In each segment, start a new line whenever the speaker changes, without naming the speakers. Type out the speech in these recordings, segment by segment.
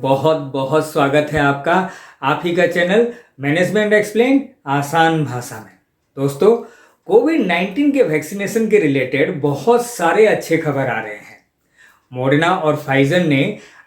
बहुत बहुत स्वागत है आपका आप ही का चैनल मैनेजमेंट एक्सप्लेन आसान भाषा में। दोस्तों, कोविड-19 के वैक्सीनेशन के रिलेटेड बहुत सारे अच्छे खबर आ रहे हैं। मॉडर्ना और फाइजर ने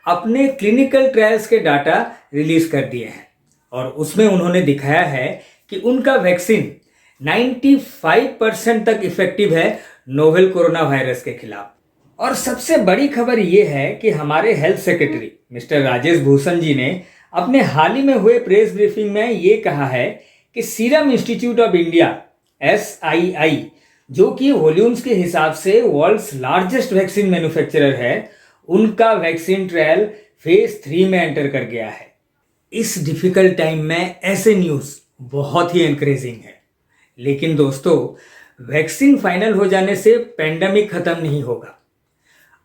अपने क्लिनिकल ट्रायल्स के डाटा रिलीज कर दिए हैं और उसमें उन्होंने दिखाया है कि उनका वैक्सीन 95% तक इफेक्टिव है नोवेल कोरोना वायरस के खिलाफ। और सबसे बड़ी खबर यह है कि हमारे health secretary mister Rajesh Bhushan ji ने अपने हाल ही में हुए प्रेस ब्रीफिंग में ये कहा है कि serum institute of India SII, जो कि वॉल्यूम्स के हिसाब से वर्ल्ड्स लार्जेस्ट वैक्सीन मैन्युफैक्चरर है, उनका वैक्सीन ट्रायल फेज 3 में एंटर कर गया है। इस डिफिकल्ट टाइम में ऐसे न्यूज़ बहुत ही एनकरेजिंग है। लेकिन दोस्तों, वैक्सीन फाइनल हो जाने से पेंडेमिक खत्म नहीं होगा।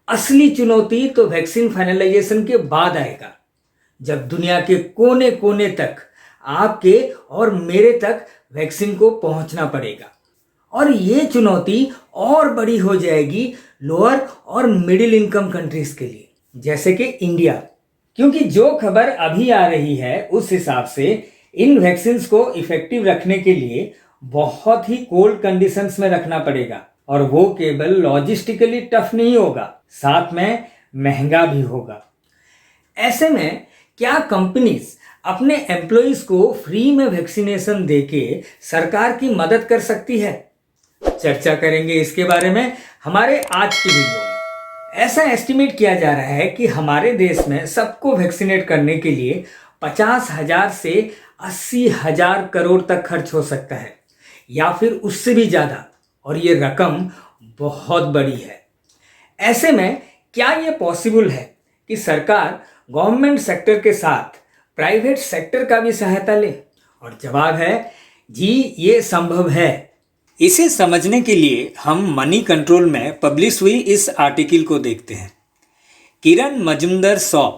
असली चुनौती तो वैक्सीन फाइनलाइजेशन के बाद आएगा, जब दुनिया के कोने कोने तक आपके और मेरे तक वैक्सीन को पहुंचना पड़ेगा। और ये चुनौती और बड़ी हो जाएगी लोअर और मिडिल इनकम कंट्रीज के लिए, जैसे कि इंडिया, क्योंकि जो खबर अभी आ रही है उस हिसाब से इन वैक्सीन्स को इफेक्टिव रखने के लिए बहुत ही कोल्ड कंडीशंस में रखना पड़ेगा और वो केवल लॉजिस्टिकली टफ नहीं होगा, साथ में महंगा भी होगा। ऐसे में क्या कंपनीज अपने एम्प्लॉइज को फ्री में वैक्सीनेशन देके सरकार की मदद कर सकती है? चर्चा करेंगे इसके बारे में हमारे आज की वीडियो में। ऐसा एस्टिमेट किया जा रहा है कि हमारे देश में सबको वैक्सीनेट करने के लिए 50,000 से 80,000 करोड़ तक खर्च हो सकता है, या फिर उससे भी ज़्यादा, और ये रकम बहुत बड़ी है। ऐसे में क्या ये पॉसिबल है कि सरकार गवर्नमेंट सेक्टर के साथ प्राइवेट सेक्टर का भी सहायता ले? और जवाब है जी, ये संभव है। इसे समझने के लिए हम मनी कंट्रोल में पब्लिश हुई इस आर्टिकल को देखते हैं। किरण मजुमदार-शॉ,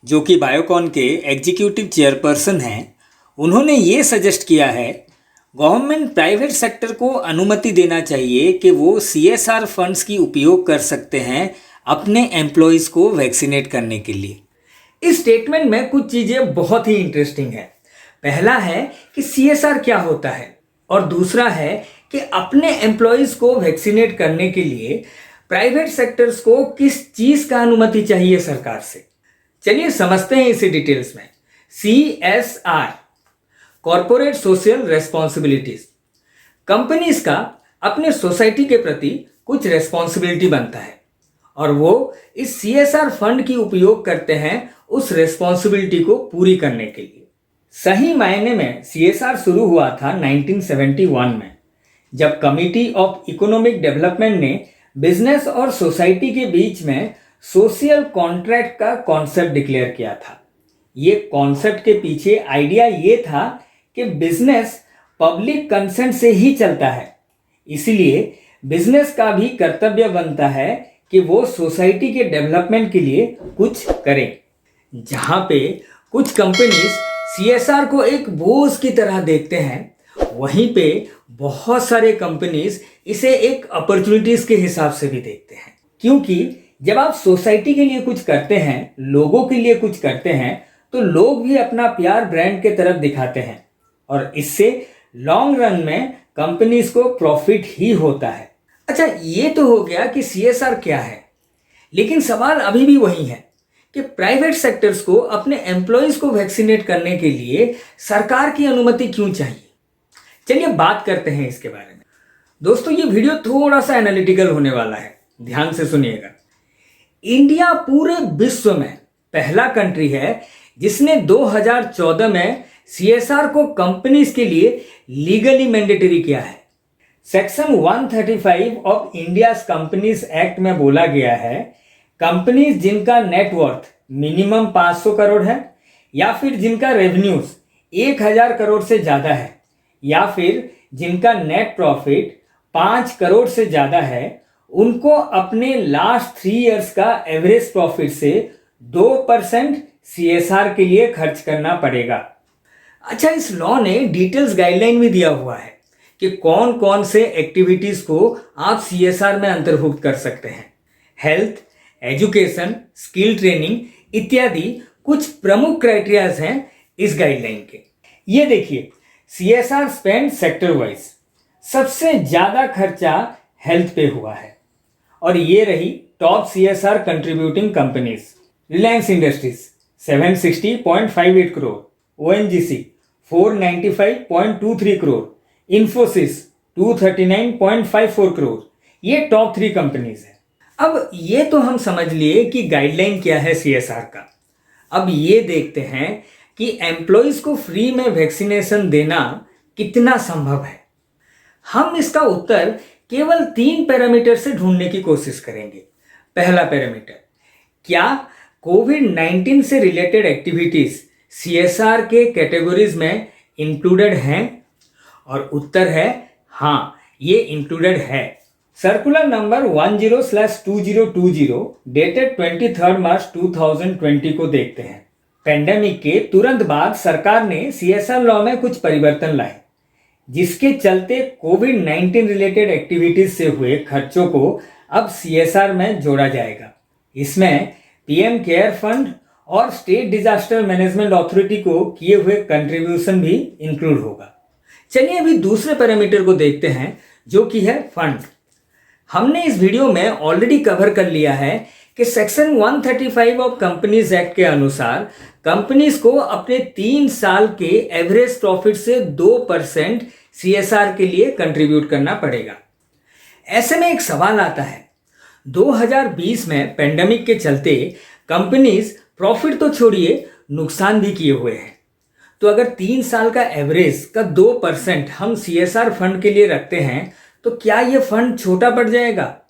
जो कि बायोकॉन के एग्जीक्यूटिव चेयरपर्सन हैं, उन्होंने ये सजेस्ट किया है गवर्नमेंट प्राइवेट सेक्टर को अनुमति देना चाहिए कि वो CSR फंड्स की उपयोग कर सकते हैं अपने एम्प्लॉयज़ को वैक्सीनेट करने के लिए। इस स्टेटमेंट में कुछ चीज़ें बहुत ही इंटरेस्टिंग है। पहला है कि CSR क्या होता है, और दूसरा है कि अपने एम्प्लॉयज़ को वैक्सीनेट करने के लिए प्राइवेट सेक्टर्स को किस चीज़ का अनुमति चाहिए सरकार से। चलिए समझते हैं इसे डिटेल्स में। CSR, corporate social responsibilities. Companies का अपने सोसाइटी के प्रति कुछ रेस्पॉन्सिबिलिटी बनता है और वो इस CSR फंड की उपयोग करते हैं उस रेस्पॉन्सिबिलिटी को पूरी करने के लिए। सही मायने में CSR शुरू हुआ था 1971 में, जब कमिटी ऑफ इकोनॉमिक डेवलपमेंट ने बिजनेस और सोसाइटी के बीच में सोशल कॉन्ट्रैक्ट का कॉन्सेप्ट डिक्लेयर किया था। ये कॉन्सेप्ट के पीछे आइडिया ये था कि बिजनेस पब्लिक कंसेंट से ही चलता है, इसलिए बिजनेस का भी कर्तव्य बनता है कि वो सोसाइटी के डेवलपमेंट के लिए कुछ करें। जहाँ पे कुछ कंपनीज CSR को एक बोझ की तरह देखते हैं, वहीं पे बहुत सारे कंपनीज इसे एक अपॉर्चुनिटीज के हिसाब से भी देखते हैं, क्योंकि जब आप सोसाइटी के लिए कुछ करते हैं, लोगों के लिए कुछ करते हैं, तो लोग भी अपना प्यार ब्रांड के तरफ दिखाते हैं और इससे लॉन्ग रन में कंपनीज को प्रॉफिट ही होता है। अच्छा, ये तो हो गया कि CSR क्या है, लेकिन सवाल अभी भी वही है कि प्राइवेट सेक्टर्स को अपने एम्प्लॉयज को वैक्सीनेट करने के लिए सरकार की अनुमति क्यों चाहिए। चलिए बात करते हैं इसके बारे में। दोस्तों, ये वीडियो थोड़ा सा एनालिटिकल होने वाला है, ध्यान से सुनिएगा। इंडिया पूरे विश्व में पहला कंट्री है जिसने 2014 में CSR को कंपनीज के लिए लीगली मैंडेटरी किया है। Section 135 of India's companies act में बोला गया है, कंपनीज जिनका नेटवर्थ मिनिमम 500 करोड़ है, या फिर जिनका रेवेन्यूज 1000 करोड़ से ज़्यादा है, या फिर जिनका नेट प्रॉफिट 5 करोड़ से ज़्यादा है, उनको अपने लास्ट 3 इयर्स का एवरेज प्रॉफिट से 2% CSR के लिए खर्च करना पड़ेगा। अच्छा, इस लॉ ने डिटेल्स गाइडलाइन भी दिया हुआ है कि कौन कौन से एक्टिविटीज को आप CSR में अंतर्भुक्त कर सकते हैं। हेल्थ, एजुकेशन, स्किल ट्रेनिंग इत्यादि कुछ प्रमुख क्राइटेरियाज हैं इस गाइडलाइन के। ये देखिए, CSR स्पेंड सेक्टर वाइज सबसे ज्यादा खर्चा हेल्थ पे हुआ है और ये रही top CSR contributing companies. Reliance industries 760.58 crore, ONGC 495.23 crore, Infosys 239.54 crore. ये टॉप 3 कंपनीज हैं। अब ये तो हम समझ लिए कि गाइडलाइन क्या है CSR का। अब ये देखते हैं कि एम्प्लॉइज को फ्री में वैक्सीनेशन देना कितना संभव है। हम इसका उत्तर केवल 3 पैरामीटर से ढूंढने की कोशिश करेंगे। पहला पैरामीटर, क्या कोविड-19 से रिलेटेड एक्टिविटीज CSR के कैटेगरीज में इंक्लूडेड हैं? और उत्तर है हाँ, ये इंक्लूडेड है। सर्कुलर नंबर 10/2020 डेटेड 23 मार्च 2020 को देखते हैं। पेंडेमिक के तुरंत बाद सरकार ने CSR लॉ में कुछ परिवर्तन लाए, जिसके चलते कोविड-19 रिलेटेड एक्टिविटीज से हुए खर्चों को अब CSR में जोड़ा जाएगा। इसमें PM केयर फंड और स्टेट डिजास्टर मैनेजमेंट अथॉरिटी को किए हुए कंट्रीब्यूशन भी इंक्लूड होगा। चलिए अभी दूसरे पैरामीटर को देखते हैं, जो कि है फंड। हमने इस वीडियो में ऑलरेडी कवर कर लिया है कि सेक्शन 135 ऑफ कंपनीज एक्ट के अनुसार कंपनीज को अपने 3 साल के एवरेज प्रॉफिट से 2% CSR के लिए कंट्रीब्यूट करना पड़ेगा। ऐसे में एक सवाल आता है, 2020 में पेंडेमिक के चलते कंपनीज प्रॉफिट तो छोड़िए नुकसान भी किए हुए हैं। तो अगर 3 साल का एवरेज का 2% हम CSR फंड के लिए रखते हैं तो क्या ये फंड छोटा पड़ जाएगा?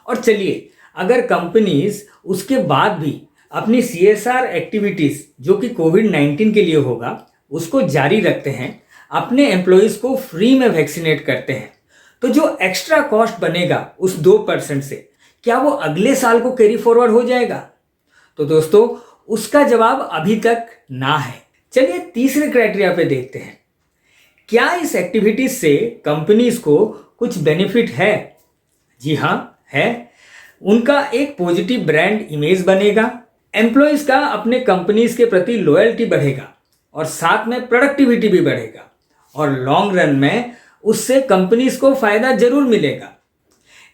और चलिए, अगर कंपनीज उसके बाद भी अपनी CSR एक्टिविटीज जो कि कोविड-19 के लिए होगा उसको जारी रखते हैं, अपने एम्प्लॉइज को फ्री में वैक्सीनेट करते हैं, तो जो एक्स्ट्रा कॉस्ट बनेगा उस 2% से क्या वो अगले साल को कैरी फॉरवर्ड हो जाएगा? तो दोस्तों, उसका जवाब अभी तक ना है। चलिए तीसरे क्राइटेरिया पे देखते हैं, क्या इस एक्टिविटीज से कंपनीज को कुछ बेनिफिट है? जी हाँ, है। उनका एक पॉजिटिव ब्रांड इमेज बनेगा, एम्प्लॉइज का अपने कंपनीज के प्रति लॉयल्टी बढ़ेगा और साथ में प्रोडक्टिविटी भी बढ़ेगा और लॉन्ग रन में उससे कंपनीज को फायदा जरूर मिलेगा।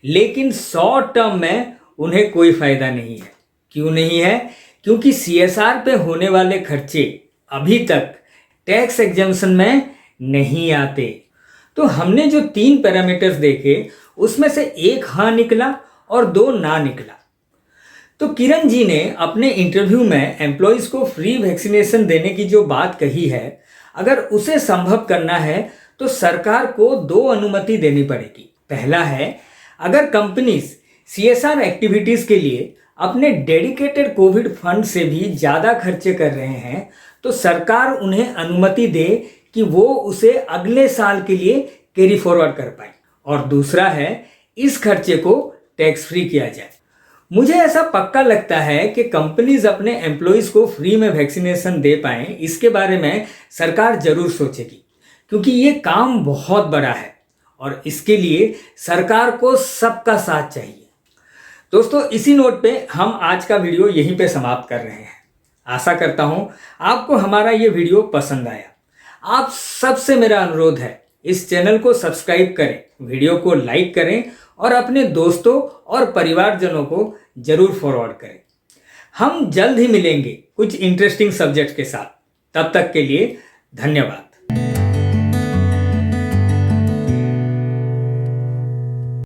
लेकिन शॉर्ट टर्म में उन्हें कोई फायदा नहीं है। क्यों नहीं है? क्योंकि CSR पे होने वाले खर्चे अभी तक टैक्स एग्जम्पशन में नहीं आते। तो हमने जो 3 पैरामीटर्स देखे उसमें से एक हाँ निकला और 2 ना निकला। तो किरण जी ने अपने इंटरव्यू में एम्प्लॉइज को फ्री वैक्सीनेशन देने की जो बात कही है, अगर उसे संभव करना है तो सरकार को 2 अनुमति देनी पड़ेगी। पहला है, अगर कंपनीज CSR एक्टिविटीज के लिए अपने डेडिकेटेड कोविड फंड से भी ज़्यादा खर्चे कर रहे हैं तो सरकार उन्हें अनुमति दे कि वो उसे अगले साल के लिए कैरी फॉरवर्ड कर पाए। और दूसरा है, इस खर्चे को टैक्स फ्री किया जाए। मुझे ऐसा पक्का लगता है कि कंपनीज अपने एम्प्लॉइज को फ्री में वैक्सीनेशन दे पाएं, इसके बारे में सरकार जरूर सोचेगी, क्योंकि ये काम बहुत बड़ा है और इसके लिए सरकार को सबका साथ चाहिए। दोस्तों, इसी नोट पे हम आज का वीडियो यहीं पे समाप्त कर रहे हैं। आशा करता हूं आपको हमारा ये वीडियो पसंद आया। आप सबसे मेरा अनुरोध है, इस चैनल को सब्सक्राइब करें, वीडियो को लाइक करें और अपने दोस्तों और परिवारजनों को जरूर फॉरवर्ड करें। हम जल्द ही मिलेंगे कुछ इंटरेस्टिंग सब्जेक्ट के साथ। तब तक के लिए धन्यवाद।